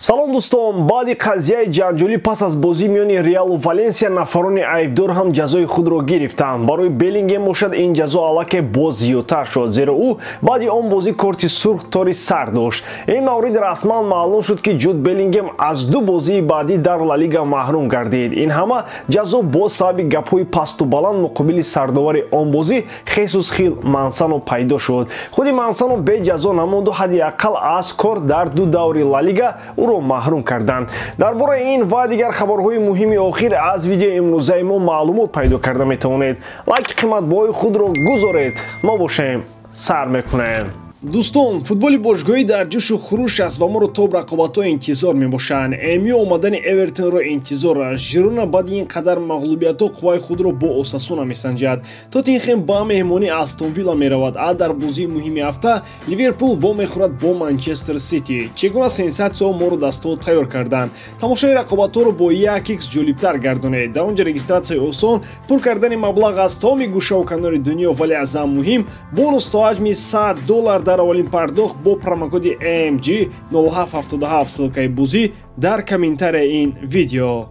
салом дӯстон, баъди қазияи ҷанҷолӣ пас аз бозии миёни Реалу Валенсия нафарони айбдор ҳам ҷазои худро гирифтанд. Барои Беллингем бошад ин ҷазо аллакай боз зиёдтар шуд, зеро ӯ баъди он бозӣ корти сурх тори сар дошт. Ин маврид расман маълум шуд ки Ҷуд Беллингем аз ду бозии баъдӣ дар Ла Лига маҳрум гардид. Ин ҳама ҷазо боз сабаби гапҳои пасту баланд муқобили сардовари он бозӣ Хесус Хил Мансано пайдо шуд. худи Мансано бе ҷазо намонду ҳадди аққал аз кор дар ду даври Ла Лига маҳрум карданд. Дар бораи ин ва дигар хабарҳои муҳими охир аз видеои имрӯзаи мо маълумот пайдо карда метавонед. лайки қиматбоҳои худро гузоред. мо бошем сар мекунем. дӯстон, футболи бошгоҳӣ дар ҷӯшу хуруш аст ва моро то рақобатҳо интизор мебошанд. МЮ омадани Эвертонро интизор аст. Жирона баъди ин қадар мағлубиятҳо қувваи худро бо Осасуна месанҷад. Тоттенхем ба меҳмони Астон Вилла меравад. А дар бозии муҳими ҳафта Ливерпул во мехӯрад бо Манчестер Сити. Чӣ гуна сенсатсияҳо моро дастҳо тайёр карданд. Тамошои рақобатҳоро бо 1x ҷолибтар гардонед. Дар он ҷо регистратсияи осон, пур кардани маблағ аз тамоми гӯшаву канори дунё, вале аз ҳам муҳим бонус то ҳаҷми $100 дар аввалин пардохт бо промокоди AMG 0777 ссилкаи бузӣ дар комментарияи ин видео.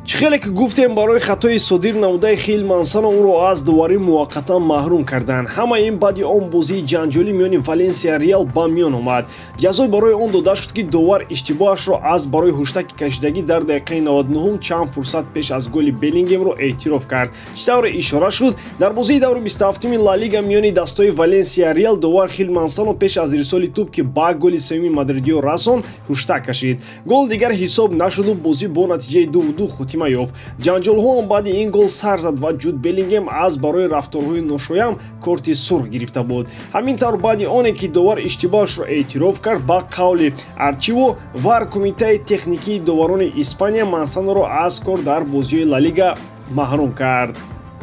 чӣ хеле ки гуфтем барои хатои содир намудаи Хил Мансано ӯро аз дуварӣ муваққатан маҳрум карданд. ҳама ин баъди он бозии ҷанҷолӣ миёни Валенсия Реал ба миён омад. ҷазои барои он дода шуд ки довар иштибоҳашро аз барои ҳуштаки кашидагӣ дар дақиқаи 99 чанд фурсат пеш аз голи Беллингемро эътироф кард. чӣ тавре ишора шуд, дар бозии даври 27-уми Ла Лига миёни дастаҳои Валенсия Реал довар Хил Мансано пеш аз ирсоли тӯб ки ба голи севуми мадридиё расон ҳуштак кашид. гол дигар ҳисоб нашуду бозӣ бо натиҷаи 2-2 хотима ёфт. ҷанҷолҳо ҳам баъди ин гол сар зад ва Ҷуд Беллингем аз барои рафторҳои ношоям корти сурх гирифта буд. ҳамин тавр баъди оне ки довар иштибоҳашро эътироф кард, ба қавли Арчиво ВАР кумитаи техникии доварони Испания Мансаноро аз кор дар бозиҳои Ла Лига маҳрум кард.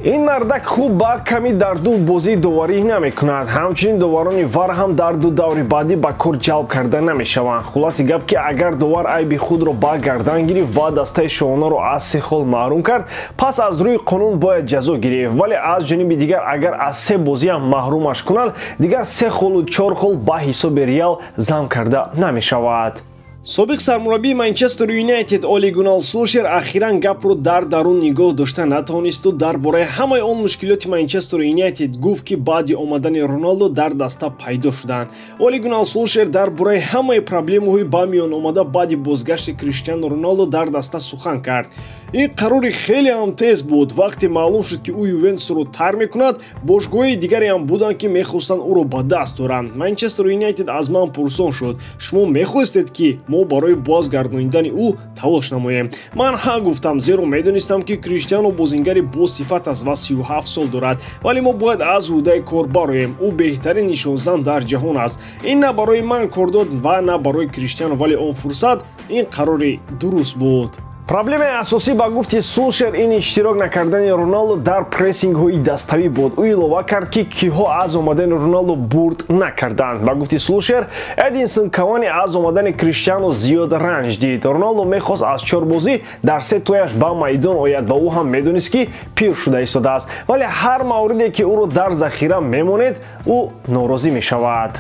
ин нардак хуб ба ками дар ду бозӣ доварӣ намекунад. ҳамчунин доварони ВАР ҳам дар ду даври баъдӣ ба кор ҷалб карда намешаванд. хулоси гап ки агар довар айби худро ба гардан гирифт ва дастаи шоҳонаро аз 3 хол маҳрум кард, пас аз рӯи қонун бояд ҷазо гирифт. вале аз ҷониби дигар агар аз 3 бозӣ ҳам маҳрумаш кунад, дигар 3 холу 4 хол ба ҳисоби Реал зам карда намешавад. собиқ сармураббии Манчестер Юнайтед Оле Гуннар Солшер ахиран гапро дар дарун нигоҳ дошта натавонисту дар бораи ҳамаи он мушкилоти Манчестер Юнайтед гуфт ки баъди омадани Роналдо дар даста пайдо шуданд. Оле Гуннар Солшер дар бораи ҳамаи проблемаҳои ба миён омада баъди бозгашти Криштиану Роналдо дар даста сухан кард. ин қарори хеле ҳам тез буд. вақте маълум шуд ки ӯ Ювентусро тарк мекунад, бошгоҳои дигаре ҳам буданд ки мехостанд ӯро ба даст оранд. Манчестер Юнайтед аз ман пурсон шуд: шумо мехостед ки мо барои бозгардонидани ӯ талош намоем? Ман ҳа гуфтам, зеро медонистам ки Криштиану бозингари босифат аст ва 37 сол дорад, вале мо бояд аз ҳудаи кор бароем. ӯ беҳтарин нишонзан дар ҷаҳон аст. ин на барои ман кор дод ва на барои Криштиану, вале он фурсат, ин қарори дуруст буд. проблемаи асосӣ ба гуфти Солшер ин иштирок накардани Роналдо дар прессингҳои даставӣ буд. ӯ илова кард ки киҳо аз омадани Роналдо бурд накарданд. ба гуфти Солшер, Эдинсон Кавани аз омадани Криштиану зиёд ранҷ дид. Роналдо мехост аз 4 бозӣ дар 3 тояш ба майдон ояд ва ӯ ҳам медонист ки пир шуда истодааст, вале ҳар мавриде ки ӯро дар захира мемонед, ӯ норозӣ мешавад.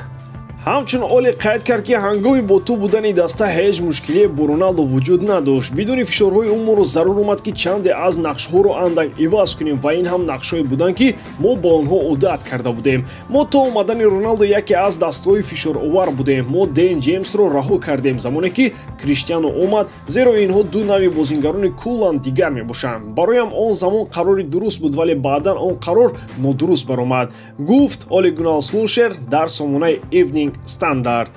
ҳамчун Оле қайд кард ки ҳангоми бо ту будани даста ҳеҷ мушкилие бо Роналдо вуҷуд надошт. бидуни фишорҳои ӯ моро зарур омад ки чанде аз нақшҳоро андак иваз кунем ва ин ҳам нақшҳое буданд ки мо ба онҳо одат карда будем. мо то омадани Роналдо яке аз дастҳои фишоровар будем. мо Дэн Ҷеймсро раҳо кардем замоне ки Криштиану омад, зеро инҳо ду нави бозингарони куллан дигар мебошанд. бароям он замон қарори дуруст буд, вале баъдан он қарор нодуруст баромад, гуфт Оле Гуннар Солшер дар сомонаи Evening Standard.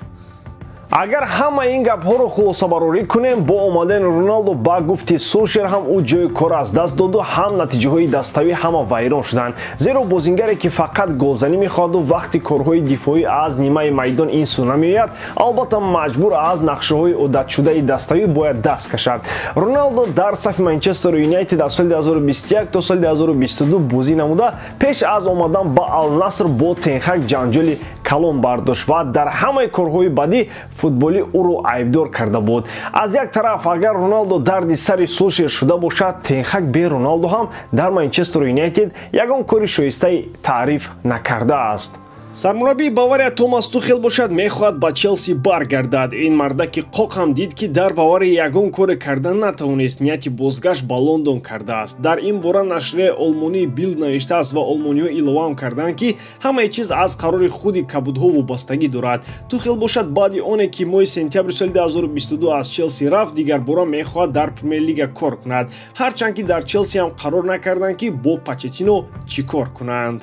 агар ҳама ин гапҳоро хулосабарорӣ кунем, бо омадани Роналдо ба гуфти Солшер ҳам ӯ ҷои кор аз даст доду ҳам натиҷаҳои даставӣ ҳама вайрон шуданд. зеро бозингаре ки фақат голзанӣ мехоҳаду вақти корҳои дифоӣ аз нимаи майдон ин су намеояд, албатта маҷбур аз нақшаҳои одатшудаи даставӣ бояд даст кашад. Роналдо дар сафи Манчестер Юнайтед аз соли 2021 то соли 2022 бозӣ намуда, пеш аз омадан ба Ал Наср бо Тенхак ҷанҷоли калон бардошт ва дар ҳамаи корҳои бадӣ футболӣ ӯро айбдор карда буд. аз як тараф агар Роналдо дарди сари Солшер шуда бошад, Тенхак бе Роналдо ҳам дар Манчестер Юнайтед ягон кори шоистаи таъриф накардааст. сармураббии Бавария Томас Тухел бошад мехоҳад ба Челси баргардад. Ин мардаки қоқ ҳам дид ки дар Бавария ягон коре кардан натавонист, нияти бозгашт ба Лондон кардааст. Дар ин бора нашрияи олмонии Билд навиштааст ва олмониҳо иловаам карданд ки ҳамаи чиз аз қарори худи кабудҳо вобастагӣ дорад. Тухел бошад баъди оне ки моҳи сентябри соли 2022 аз Челси рафт, дигар бора мехоҳад дар Премер-лига кор кунад. ҳарчанд ки дар Челси ҳам қарор накарданд ки бо Почеттино чӣ кор кунанд.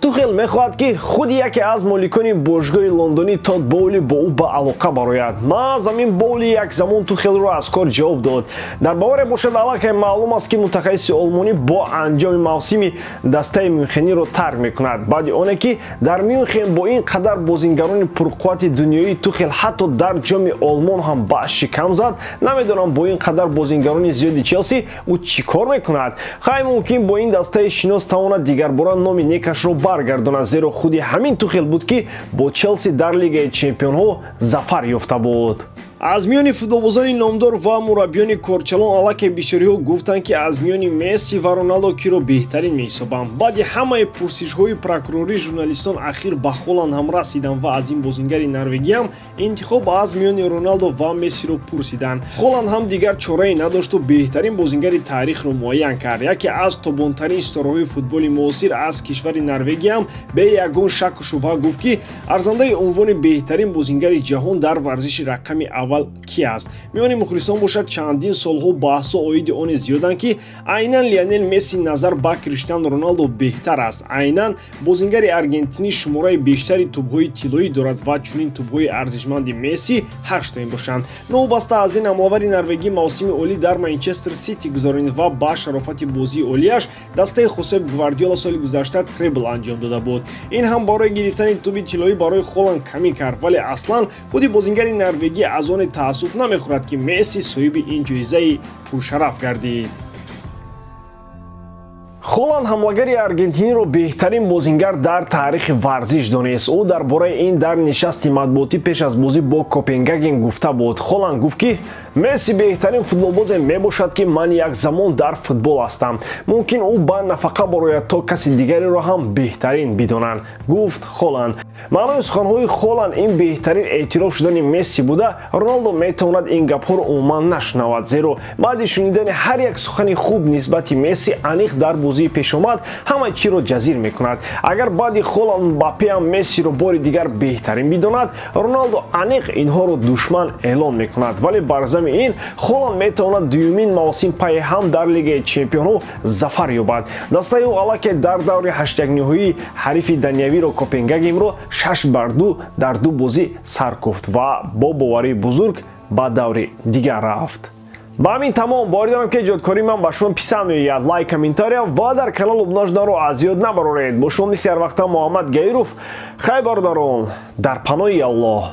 Тухел мехоҳад ки худи яке аз моликони бошгоҳи лондонӣ Тод Боули бо ӯ ба алоқа барояд. Маъзамин Боули як замон Тухелро аз кор ҷавоб дод. Дар Бавария бошад аллакай маълум аст ки мутахассиси олмонӣ бо анҷоми мавсими дастаи мюнхениро тарк мекунад. Баъди оне ки дар Мюнхен бо ин қадар бозингарони пурқуввати дунёӣ Тухел ҳатто дар ҷоми олмон ҳам ба шикам зад. Намедонам бо ин қадар бозингарони зиёди Челси ӯ чӣ кор мекунад. хай мумкин бо ин дастаи шинос тавонад дигарбора номи некашро баргардонад, зеро худи ҳамин Тухел буд ки бо Челси дар Лигаи Чемпионҳо зафар ёфта буд. аз миёни футболбозони номдор ва мураббиёни корчалон аллакай бисёриҳо гуфтанд ки аз миёни Месси ва Роналдо киро беҳтарин меҳисобанд. баъди ҳамаи пурсишҳои прокурории журналистон ахир ба Холланд ҳам расиданд ва аз ин бозингари норвегиям интихоб аз миёни Роналдо ва Мессиро пурсиданд. Холланд ҳам дигар чорае надошту беҳтарин бозингари таърихро муайян кард. яке аз тобонтарин истораҳои футболи муосир аз кишвари Норвегиям бе ягон шаку шубҳа гуфт ки арзандаи унвони беҳтарин бозингари ҷаҳон дар варзиши рақами ки аст. миёни мухлисон бошад чандин солҳо баҳсо оиди оне зиёданд ки айнан Лионел Месси назар ба Криштиану Роналдо беҳтар аст. айнан бозингари аргентинӣ шумораи бештари тӯбҳои тиллоӣ дорад ва чунин тӯбҳои арзишманди Месси 8 тоин бошанд. новобаста аз ин амловари норвегӣ мавсими олӣ дар Манчестер Сити гузаронид ва ба шарофати бозии олияш дастаи Хосеп Гвардиола соли гузашта требл анҷом дода буд. ин ҳам барои гирифтани тӯби тиллоӣ барои Холланд камӣ кард, вале аслан худи бозингари норвегӣ аз он таассуф намехӯрад ки Месси соҳиби ин ҷоизаи пуршараф гардид. Холланд ҳамлагари аргентиниро беҳтарин бозингар дар таърихи варзиш донест. ӯ дар бораи ин дар нишасти матбуотӣ пеш аз бозӣ бо Копенгаген гуфта буд. Холланд гуфт ки Месси беҳтарин футболбозе мебошад ки ман як замон дар футбол ҳастам. мумкин ӯ ба нафақа барояд то каси дигареро ҳам беҳтарин бидонанд, гуфт Холланд. маънои суханҳои Холланд ин беҳтарин эътироф шудани Месси буда, Роналдо метавонад ин гапҳоро умуман нашунавад, зеро баъди шунидани ҳар як сухани хуб нисбати Месси аниқ дар бозии пешомад ҳама чиро ҷазир мекунад. агар баъди Холланд Мбаппе ҳам Мессиро бори дигар беҳтарин бидонад, Роналдо аниқ инҳоро душман эълон мекунад, вале бар замми ин Холланд метавонад дуюмин мавсим пайи ҳам дар Лигаи Чемпионҳо зафар ёбад. дастаи ӯ аллакай дар даври ҳаштягниҳоии ҳарифи Даниявиро Копенгагенро 6-2 дар ду бозӣ сар куфт ва бо боварии бузург ба даври дигар рафт. ба ҳамин тамом боридарам ки иҷодкории ман ба шумо писанд меояд. лайк, комментария ва дар канал обножданро аз ёд набароред. бо шумо мисли ҳар вақта Муҳаммад Гаиров. хай бародарон, дар паноҳи Аллоҳ.